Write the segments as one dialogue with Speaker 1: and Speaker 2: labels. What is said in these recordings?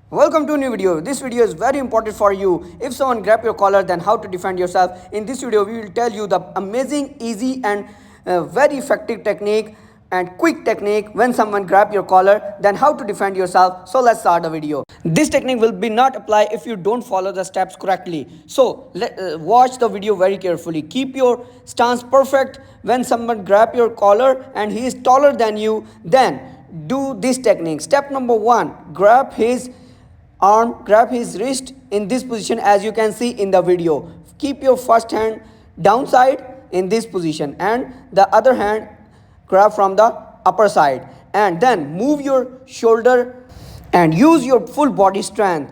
Speaker 1: Welcome to a new video. This video is very important for you. If someone grab your collar, then how to defend yourself. In this video, we will tell you the amazing, easy and very effective technique and quick technique when someone grab your collar, then how to defend yourself. So let's start the video. This technique will be not apply if you don't follow the steps correctly. So watch the video very carefully. Keep your stance perfect. When someone grab your collar and he is taller than you, then do this technique. Step number 1, grab his arm, grab his wrist in this position as you can see in the video. Keep your first hand downside in this position and the other hand grab from the upper side, and then move your shoulder and use your full body strength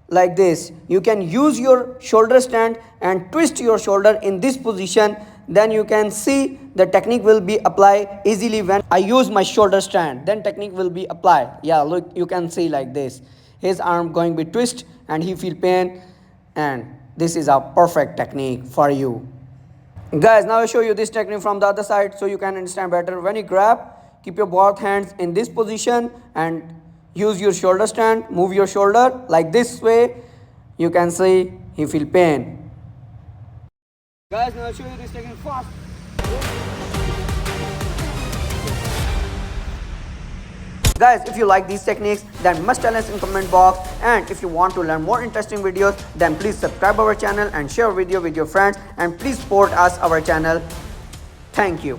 Speaker 1: like this. You can use your shoulder strength and twist your shoulder in this position. Then you can see the technique will be applied easily when I use my shoulder strength. Then technique will be applied. Yeah, look, you can see like this. His arm going to be twist and he feel pain, and this is a perfect technique for you. Guys, now I show you this technique from the other side so you can understand better. When you grab, keep your both hands in this position and use your shoulder strength. Move your shoulder like this way. You can see he feel pain. Guys, now I show you this technique fast. Guys, if you like these techniques, then must tell us in comment box, and if you want to learn more interesting videos, then please subscribe our channel and share video with your friends, and please support us our channel. Thank you.